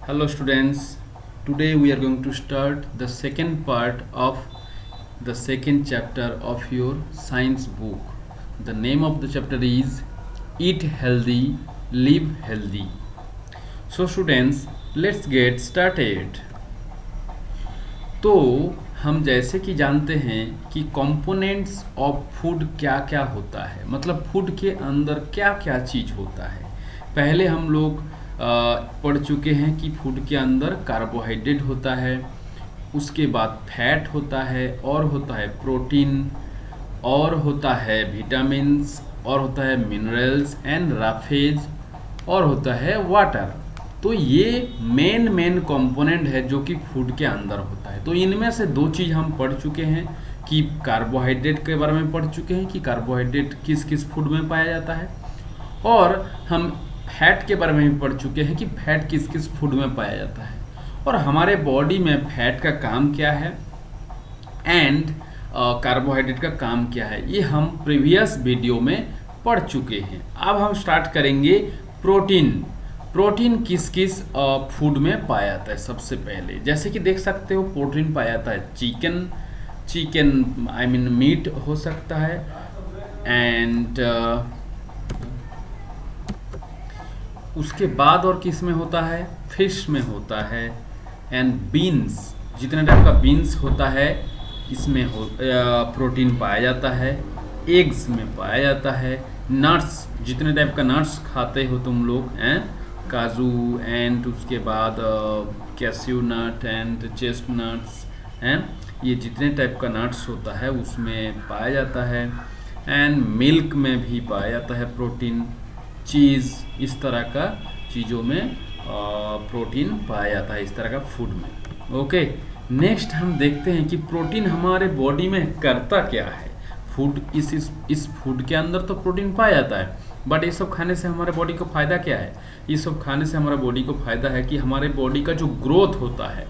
Hello students, today we are going to start the second part of the second chapter of your science book. The name of the chapter is Eat Healthy, Live Healthy. So students, let's get started. तो हम जैसे कि जानते हैं कि components of food क्या क्या होता है, मतलब फूड के अंदर क्या क्या चीज़ होता है। पहले हम लोग पढ़ चुके हैं कि फूड के अंदर कार्बोहाइड्रेट होता है, उसके बाद फैट होता है, और होता है प्रोटीन, और होता है विटामिन्स, और होता है मिनरल्स एंड राफेज, और होता है वाटर। तो ये मेन कंपोनेंट है जो कि फूड के अंदर होता है। तो इनमें से दो चीज़ हम पढ़ चुके हैं कि कार्बोहाइड्रेट के बारे में पढ़ चुके हैं कि कार्बोहाइड्रेट किस किस फूड में पाया जाता है, और हम फैट के बारे में भी पढ़ चुके हैं कि फैट किस किस फूड में पाया जाता है, और हमारे बॉडी में फैट का काम क्या है एंड कार्बोहाइड्रेट का काम क्या है, ये हम प्रीवियस वीडियो में पढ़ चुके हैं। अब हम स्टार्ट करेंगे प्रोटीन। प्रोटीन किस किस फूड में पाया जाता है। सबसे पहले जैसे कि देख सकते हो प्रोटीन पाया जाता है चिकन आई मीन मीट हो सकता है, एंड उसके बाद और किस में होता है, फिश में होता है, एंड बीन्स, जितने टाइप का बीन्स होता है इसमें प्रोटीन पाया जाता है। एग्स में पाया जाता है। नट्स, जितने टाइप का नट्स खाते हो तुम लोग हैं, काजू एंड उसके बाद cashew nut and chestnuts हैं, ये जितने टाइप का नट्स होता है उसमें पाया जाता है। एंड मिल्क में भी पाया जाता है प्रोटीन, चीज़, इस तरह का चीज़ों में प्रोटीन पाया जाता है, इस तरह का फूड में। ओके, नेक्स्ट हम देखते हैं कि प्रोटीन हमारे बॉडी में करता क्या है। फूड इस फूड के अंदर तो प्रोटीन पाया जाता है, बट ये सब खाने से हमारे बॉडी को फ़ायदा क्या है। ये सब खाने से हमारे बॉडी को फ़ायदा है कि हमारे बॉडी का जो ग्रोथ होता है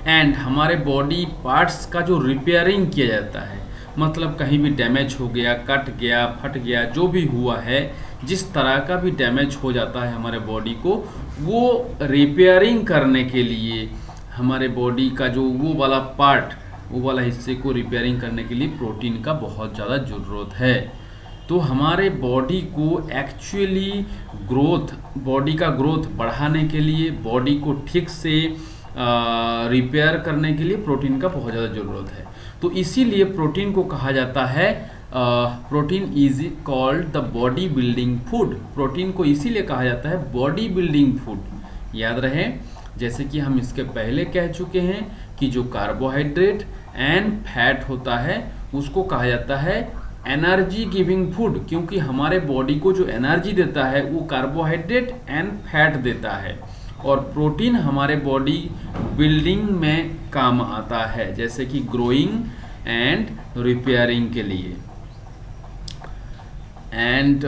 एंड हमारे बॉडी पार्ट्स का जो रिपेयरिंग किया जाता है, मतलब कहीं भी डैमेज हो गया, कट गया, फट गया, जो भी हुआ है, जिस तरह का भी डैमेज हो जाता है हमारे बॉडी को, वो रिपेयरिंग करने के लिए हमारे बॉडी का जो वो वाला पार्ट, वो वाला हिस्से को रिपेयरिंग करने के लिए प्रोटीन का बहुत ज़्यादा ज़रूरत है। तो हमारे बॉडी को एक्चुअली बॉडी का ग्रोथ बढ़ाने के लिए, बॉडी को ठीक से रिपेयर करने के लिए प्रोटीन का बहुत ज़्यादा ज़रूरत है। तो इसीलिए प्रोटीन को कहा जाता है, protein is called the body building food. Protein को इसीलिए कहा जाता है बॉडी बिल्डिंग फूड। याद रहे, जैसे कि हम इसके पहले कह चुके हैं कि जो कार्बोहाइड्रेट एंड फैट होता है उसको कहा जाता है एनर्जी गिविंग फूड, क्योंकि हमारे बॉडी को जो एनर्जी देता है वो कार्बोहाइड्रेट एंड फैट देता है, और प्रोटीन हमारे बॉडी बिल्डिंग में काम आता है, जैसे कि ग्रोइंग एंड रिपेयरिंग के लिए। एंड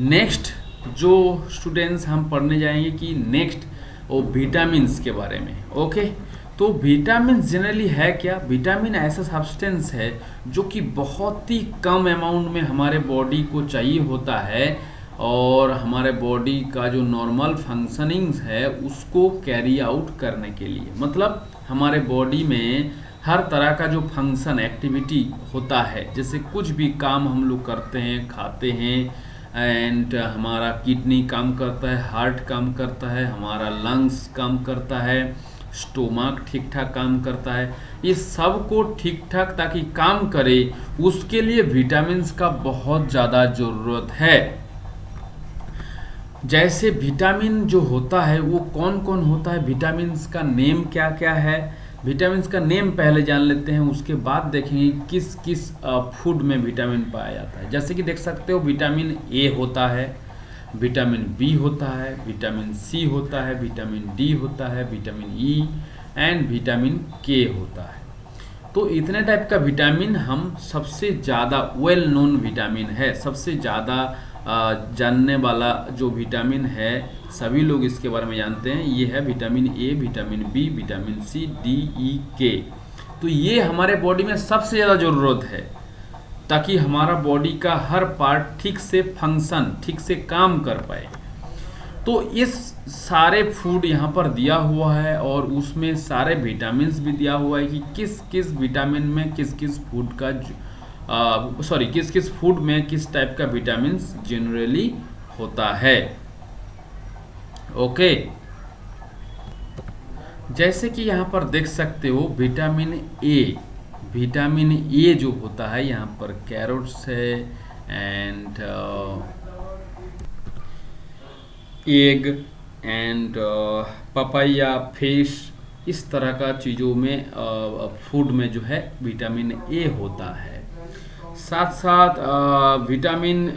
नेक्स्ट जो स्टूडेंट्स हम पढ़ने जाएंगे कि नेक्स्ट वो विटामिन्स के बारे में। ओके, तो विटामिन जनरली है क्या। विटामिन ऐसा सब्सटेंस है जो कि बहुत ही कम अमाउंट में हमारे बॉडी को चाहिए होता है, और हमारे बॉडी का जो नॉर्मल फंक्शनिंग्स है उसको कैरी आउट करने के लिए, मतलब हमारे बॉडी में हर तरह का जो फंक्शन एक्टिविटी होता है, जैसे कुछ भी काम हम लोग करते हैं, खाते हैं, एंड हमारा किडनी काम करता है, हार्ट काम करता है, हमारा लंग्स काम करता है, स्टोमक ठीक ठाक काम करता है, ये सब को ठीक ठाक ताकि काम करे उसके लिए विटामिन्स का बहुत ज़्यादा ज़रूरत है। जैसे विटामिन जो होता है वो कौन कौन होता है, विटामिन्स का नेम क्या क्या है, विटामिन्स का नेम पहले जान लेते हैं, उसके बाद देखेंगे किस किस फूड में विटामिन पाया जाता है। जैसे कि देख सकते हो विटामिन ए होता है, विटामिन बी होता है, विटामिन सी होता है, विटामिन डी होता है, विटामिन ई एंड विटामिन के होता है। तो इतने टाइप का विटामिन हम सबसे ज़्यादा वेल नोन विटामिन है, सबसे ज़्यादा जानने वाला जो विटामिन है, सभी लोग इसके बारे में जानते हैं, ये है vitamin A, vitamin B, vitamin C, D, E, K. तो ये हमारे बॉडी में सबसे ज़्यादा ज़रूरत है ताकि हमारा बॉडी का हर पार्ट ठीक से फंक्शन, ठीक से काम कर पाए। तो इस सारे फूड यहाँ पर दिया हुआ है और उसमें सारे विटामिन्स भी दिया हुआ है कि किस किस विटामिन में किस किस फूड का किस किस फूड में किस टाइप का विटामिन्स जनरली होता है। ओके, जैसे कि यहाँ पर देख सकते हो विटामिन ए जो होता है यहाँ पर कैरोट्स है and egg and papaya, fish, इस तरह का चीज़ों में फूड में जो है विटामिन ए होता है। साथ साथ विटामिन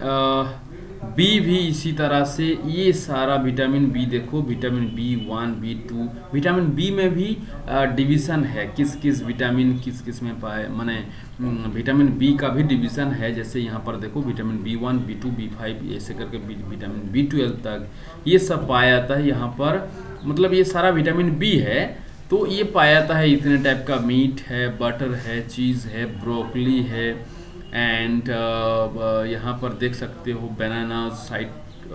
बी भी इसी तरह से, ये सारा विटामिन बी देखो, vitamin B1 B2, vitamin B में भी डिवीज़न है, किस किस विटामिन किस किस में पाए, माने विटामिन बी का भी डिवीज़न है। जैसे यहाँ पर देखो विटामिन B1 B2 B5 ऐसे करके विटामिन B12 तक ये सब पाया जाता है यहाँ पर, मतलब ये सारा विटामिन बी है। तो ये पाया जाता है इतने टाइप का, मीट है, बटर है, चीज़ है, ब्रोकली है एंड यहाँ पर देख सकते हो बनाना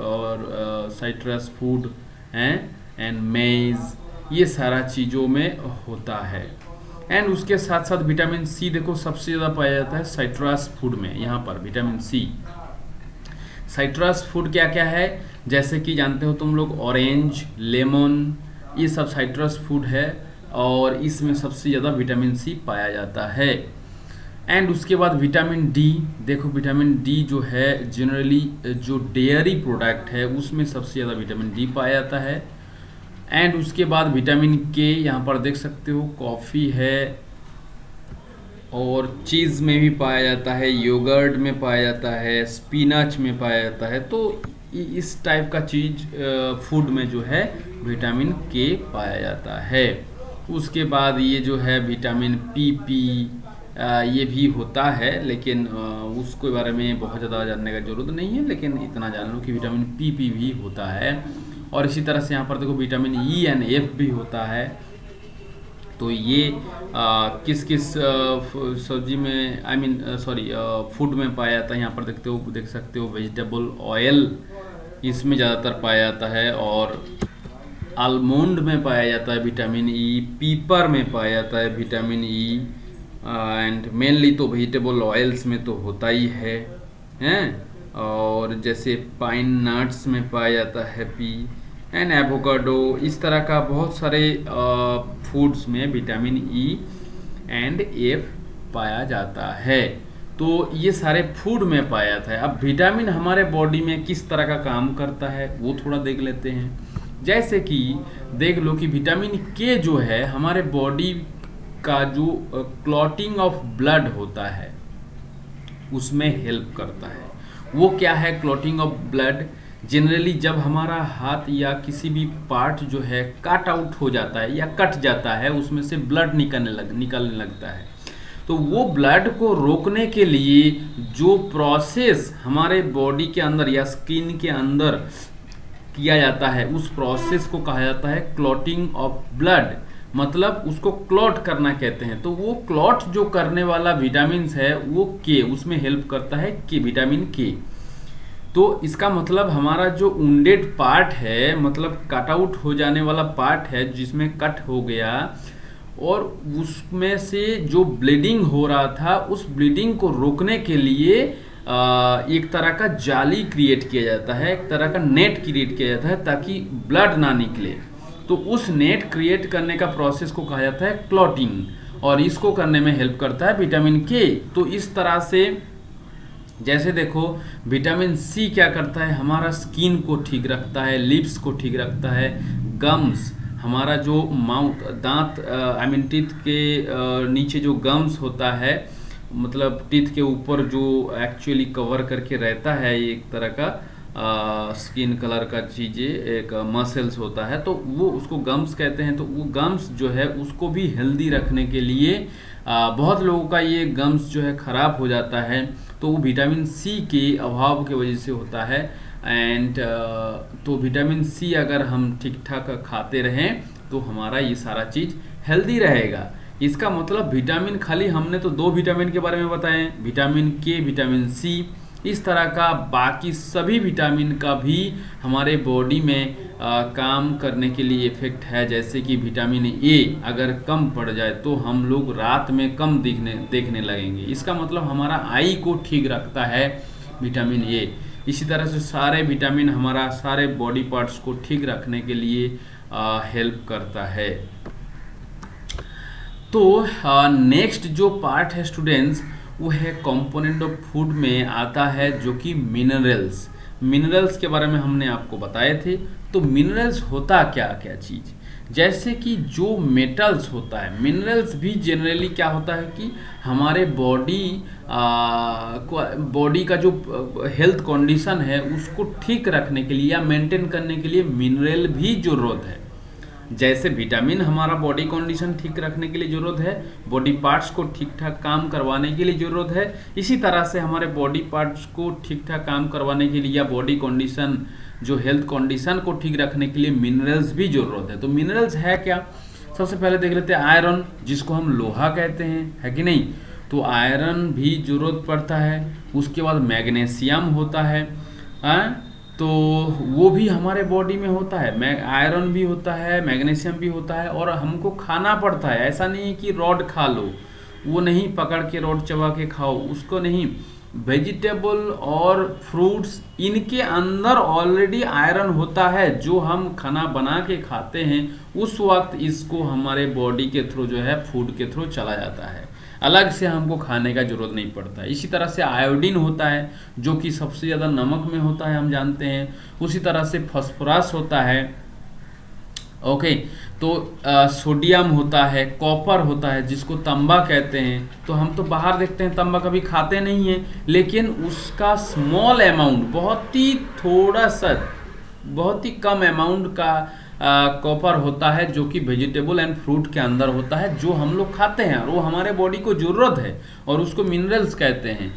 और साइट्रस फूड हैं एंड मेज, ये सारा चीज़ों में होता है। एंड उसके साथ साथ विटामिन सी देखो सबसे ज़्यादा पाया जाता है साइट्रस फूड में। यहाँ पर विटामिन सी, साइट्रस फूड क्या क्या है, जैसे कि जानते हो तुम लोग ऑरेंज, लेमन, ये सब साइट्रस फूड है और इसमें सबसे ज़्यादा विटामिन सी पाया जाता है। एंड उसके बाद विटामिन डी देखो, विटामिन डी जो है जनरली जो डेयरी प्रोडक्ट है उसमें सबसे ज़्यादा विटामिन डी पाया जाता है। एंड उसके बाद विटामिन के, यहाँ पर देख सकते हो कॉफ़ी है और चीज़ में भी पाया जाता है, योगर्ट में पाया जाता है, स्पिनच में पाया जाता है। तो इस टाइप का चीज़ फूड में जो है विटामिन के पाया जाता है। उसके बाद ये जो है विटामिन पी ये भी होता है, लेकिन उसके बारे में बहुत ज़्यादा जानने का ज़रूरत नहीं है, लेकिन इतना जान लो कि विटामिन पी भी होता है। और इसी तरह से यहाँ पर देखो विटामिन ई एंड एफ भी होता है। तो ये किस किस सब्जी में फूड में पाया जाता है, यहाँ पर देख सकते हो वेजिटेबल ऑयल इसमें ज़्यादातर पाया जाता है, और आलमंड में पाया जाता है विटामिन ई, पीपर में पाया जाता है विटामिन ई एंड मेनली तो वेजिटेबल ऑयल्स में तो होता ही है हैं। और जैसे पाइन नट्स में पाया जाता है पी एंड एवोकाडो, इस तरह का बहुत सारे फूड्स में विटामिन ई एंड एफ पाया जाता है। तो ये सारे फूड में पाया जाता है। अब विटामिन हमारे बॉडी में किस तरह का काम करता है वो थोड़ा देख लेते हैं। जैसे कि देख लो कि विटामिन के जो है हमारे बॉडी का जो क्लॉटिंग ऑफ ब्लड होता है उसमें हेल्प करता है। वो क्या है क्लॉटिंग ऑफ ब्लड, जनरली जब हमारा हाथ या किसी भी पार्ट जो है कट आउट हो जाता है या कट जाता है, उसमें से ब्लड निकलने लगता है, तो वो ब्लड को रोकने के लिए जो प्रोसेस हमारे बॉडी के अंदर या स्किन के अंदर किया जाता है उस प्रोसेस को कहा जाता है क्लॉटिंग ऑफ ब्लड, मतलब उसको क्लॉट करना कहते हैं। तो वो क्लॉट जो करने वाला विटामिन है वो के, उसमें हेल्प करता है के, विटामिन के। तो इसका मतलब हमारा जो वुंडेड पार्ट है, मतलब कट आउट हो जाने वाला पार्ट है जिसमें कट हो गया और उसमें से जो ब्लीडिंग हो रहा था, उस ब्लीडिंग को रोकने के लिए एक तरह का जाली क्रिएट किया जाता है, एक तरह का नेट क्रिएट किया जाता है ताकि ब्लड ना निकले। तो उस नेट क्रिएट करने का प्रोसेस को कहा जाता है क्लॉटिंग, और इसको करने में हेल्प करता है विटामिन के। तो इस तरह से जैसे देखो विटामिन सी क्या करता है, हमारा स्किन को ठीक रखता है, लिप्स को ठीक रखता है, गम्स, हमारा जो माउथ दांत टीथ के नीचे जो गम्स होता है, मतलब टीथ के ऊपर जो एक्चुअली कवर करके रहता है, एक तरह का स्किन कलर का चीज़ें, एक मसल्स होता है, तो वो उसको गम्स कहते हैं। तो वो गम्स जो है उसको भी हेल्दी रखने के लिए बहुत लोगों का ये गम्स जो है ख़राब हो जाता है, तो वो विटामिन सी के अभाव की वजह से होता है। एंड तो विटामिन सी अगर हम ठीक ठाक खाते रहें तो हमारा ये सारा चीज़ हेल्दी रहेगा। इसका मतलब विटामिन खाली हमने तो 2 विटामिन के बारे में बताएं, विटामिन के, विटामिन सी, इस तरह का बाकी सभी विटामिन का भी हमारे बॉडी में काम करने के लिए इफेक्ट है। जैसे कि विटामिन ए अगर कम पड़ जाए तो हम लोग रात में कम देखने लगेंगे। इसका मतलब हमारा आई को ठीक रखता है विटामिन ए। इसी तरह से सारे विटामिन हमारा सारे बॉडी पार्ट्स को ठीक रखने के लिए हेल्प करता है। तो नेक्स्ट जो पार्ट है स्टूडेंट्स, वो है कंपोनेंट ऑफ फूड में आता है जो कि मिनरल्स। मिनरल्स के बारे में हमने आपको बताए थे। तो मिनरल्स होता क्या क्या चीज़, जैसे कि जो मेटल्स होता है, मिनरल्स भी जनरली क्या होता है कि हमारे बॉडी का जो हेल्थ कंडीशन है उसको ठीक रखने के लिए या मेंटेन करने के लिए मिनरल भी जरूरत है। जैसे विटामिन हमारा बॉडी कंडीशन ठीक रखने के लिए ज़रूरत है, बॉडी पार्ट्स को ठीक ठाक काम करवाने के लिए ज़रूरत है, इसी तरह से हमारे बॉडी पार्ट्स को ठीक ठाक काम करवाने के लिए या बॉडी कंडीशन जो हेल्थ कंडीशन को ठीक रखने के लिए मिनरल्स भी ज़रूरत है। तो मिनरल्स है क्या, सबसे पहले देख लेते हैं आयरन, जिसको हम लोहा कहते हैं, है कि नहीं। तो आयरन भी ज़रूरत पड़ता है। उसके बाद मैग्नीशियम होता है, तो वो भी हमारे बॉडी में होता है। आयरन भी होता है, मैग्नीशियम भी होता है, और हमको खाना पड़ता है। ऐसा नहीं है कि रॉड खा लो, वो नहीं, पकड़ के रॉड चबा के खाओ, उसको नहीं। वेजिटेबल और फ्रूट्स, इनके अंदर ऑलरेडी आयरन होता है। जो हम खाना बना के खाते हैं उस वक्त इसको हमारे बॉडी के थ्रू जो है फूड के थ्रू चला जाता है, अलग से हमको खाने का जरूरत नहीं पड़ता है। इसी तरह से आयोडीन होता है जो कि सबसे ज़्यादा नमक में होता है, हम जानते हैं। उसी तरह से फास्फोरस होता है, ओके। तो सोडियम होता है, कॉपर होता है जिसको तांबा कहते हैं। तो हम तो बाहर देखते हैं तांबा कभी खाते नहीं हैं, लेकिन उसका स्मॉल अमाउंट, बहुत ही थोड़ा सा, बहुत ही कम अमाउंट का कॉपर होता है जो कि वेजिटेबल एंड फ्रूट के अंदर होता है, जो हम लोग खाते हैं और वो हमारे बॉडी को ज़रूरत है, और उसको मिनरल्स कहते हैं।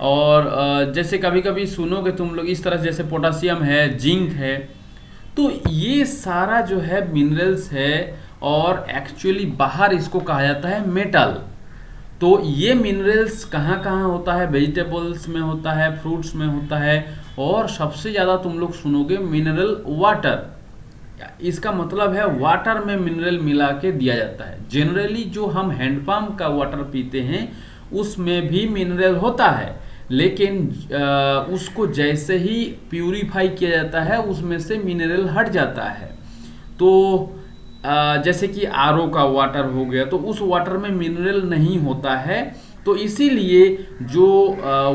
और जैसे कभी कभी सुनोगे तुम लोग इस तरह, जैसे पोटासियम है, जिंक है, तो ये सारा जो है मिनरल्स है, और एक्चुअली बाहर इसको कहा जाता है मेटल। तो ये मिनरल्स कहाँ कहाँ होता है, वेजिटेबल्स में होता है, फ्रूट्स में होता है, और सबसे ज़्यादा तुम लोग सुनोगे मिनरल वाटर। इसका मतलब है वाटर में मिनरल मिला के दिया जाता है। जनरली जो हम हैंडपंप का वाटर पीते हैं उसमें भी मिनरल होता है, लेकिन उसको जैसे ही प्यूरिफाई किया जाता है उसमें से मिनरल हट जाता है। तो जैसे कि आरओ का वाटर हो गया, तो उस वाटर में मिनरल नहीं होता है। तो इसीलिए जो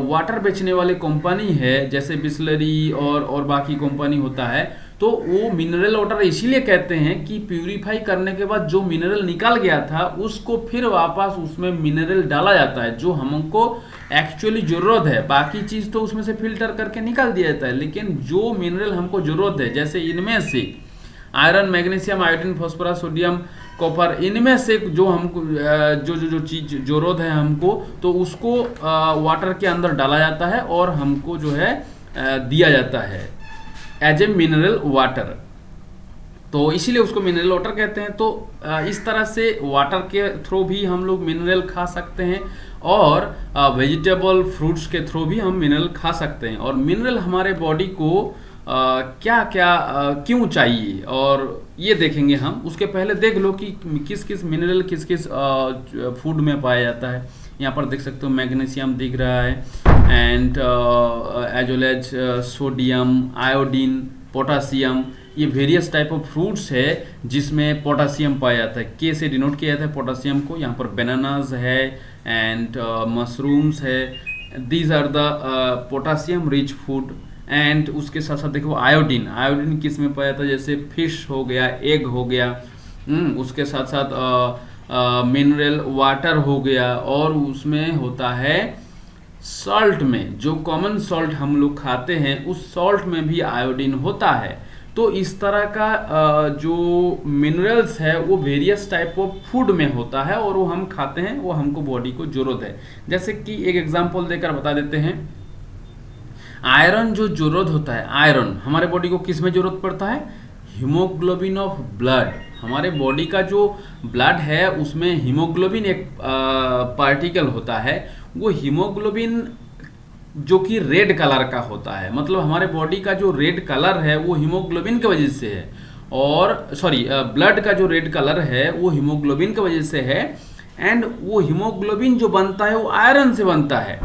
वाटर बेचने वाले कंपनी है, जैसे बिस्लरी और बाकी कंपनी होता है, तो वो मिनरल वाटर इसीलिए कहते हैं कि प्यूरिफाई करने के बाद जो मिनरल निकल गया था उसको फिर वापस उसमें मिनरल डाला जाता है जो हमको एक्चुअली ज़रूरत है। बाकी चीज़ तो उसमें से फिल्टर करके निकाल दिया जाता है, लेकिन जो मिनरल हमको ज़रूरत है, जैसे इनमें से iron, magnesium, iodine, phosphorus, sodium, copper, इनमें से जो हमको जो चीज़ ज़रूरत है हमको, तो उसको वाटर के अंदर डाला जाता है और हमको जो है दिया जाता है एज ए मिनरल वाटर। तो इसीलिए उसको मिनरल वाटर कहते हैं। तो इस तरह से वाटर के थ्रू भी हम लोग मिनरल खा सकते हैं, और वेजिटेबल फ्रूट्स के थ्रू भी हम मिनरल खा सकते हैं। और मिनरल हमारे बॉडी को क्या क्या क्यों चाहिए, और ये देखेंगे हम। उसके पहले देख लो कि किस किस मिनरल किस किस फूड में पाया जाता है। यहाँ पर देख सकते हो मैग्नीशियम दिख रहा है, and as well as sodium, iodine, potassium, ये वेरियस टाइप ऑफ फ्रूट्स है जिसमें पोटासियम पाया जाता है। के से डिनोट किया जाता है पोटासियम को। यहाँ पर बनानास है एंड मशरूम्स है, these are the potassium rich food. And उसके साथ साथ देखो आयोडीन, आयोडीन किस में पाया जाता है, जैसे फिश हो गया, एग हो गया, उसके साथ साथ मिनरल वाटर हो गया, और उसमें होता है सॉल्ट में, जो कॉमन सॉल्ट हम लोग खाते हैं उस सॉल्ट में भी आयोडीन होता है। तो इस तरह का जो मिनरल्स है वो वेरियस टाइप ऑफ फूड में होता है, और वो हम खाते हैं, वो हमको बॉडी को जरूरत है। जैसे कि एक एग्जांपल देकर बता देते हैं, आयरन जो जरूरत होता है, आयरन हमारे बॉडी को किस में जरूरत पड़ता है, हीमोग्लोबिन ऑफ ब्लड। हमारे बॉडी का जो ब्लड है उसमें हीमोग्लोबिन एक पार्टिकल होता है। वो हीमोग्लोबिन जो कि रेड कलर का होता है, मतलब हमारे बॉडी का जो रेड कलर है वो हीमोग्लोबिन की वजह से है, और सॉरी ब्लड का जो रेड कलर है वो हीमोग्लोबिन की वजह से है, एंड वो हीमोग्लोबिन जो बनता है वो आयरन से बनता है।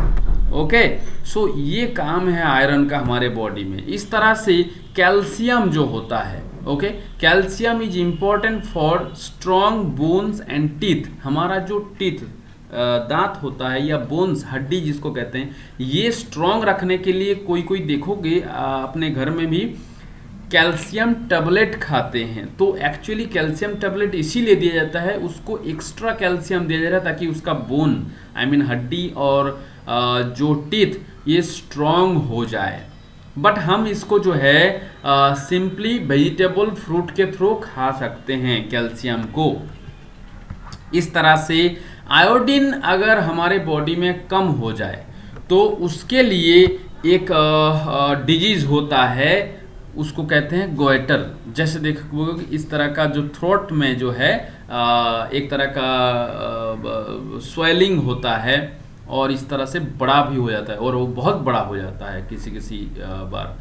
ओके, सो ये काम है आयरन का हमारे बॉडी में। इस तरह से कैल्शियम जो होता है, okay, calcium is important for strong bones and teeth. हमारा जो टीथ दांत होता है या बोन्स हड्डी जिसको कहते हैं, ये स्ट्रॉन्ग रखने के लिए कोई कोई देखोगे अपने घर में भी कैल्शियम टैबलेट खाते हैं। तो एक्चुअली कैल्शियम टैबलेट इसीलिए दिया जाता है, उसको एक्स्ट्रा कैल्शियम दिया जाता है ताकि उसका बोन आई मीन हड्डी और जो टीथ ये स्ट्रॉन्ग हो जाए। बट हम इसको जो है सिंपली वेजिटेबल फ्रूट के थ्रू खा सकते हैं कैल्शियम को। इस तरह से आयोडीन अगर हमारे बॉडी में कम हो जाए तो उसके लिए एक डिजीज होता है, उसको कहते हैं गोइटर। जैसे देखो इस तरह का जो थ्रोट में जो है एक तरह का स्वेलिंग होता है और इस तरह से बड़ा भी हो जाता है, और वो बहुत बड़ा हो जाता है किसी किसी बार।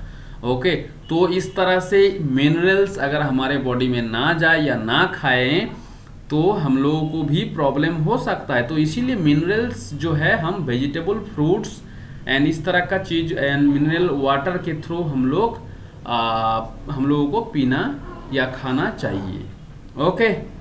ओके, तो इस तरह से मिनरल्स अगर हमारे बॉडी में ना जाए या ना खाएं तो हम लोगों को भी प्रॉब्लम हो सकता है। तो इसीलिए मिनरल्स जो है हम वेजिटेबल फ्रूट्स एंड इस तरह का चीज एंड मिनरल वाटर के थ्रू हम लोगों को पीना या खाना चाहिए। ओके।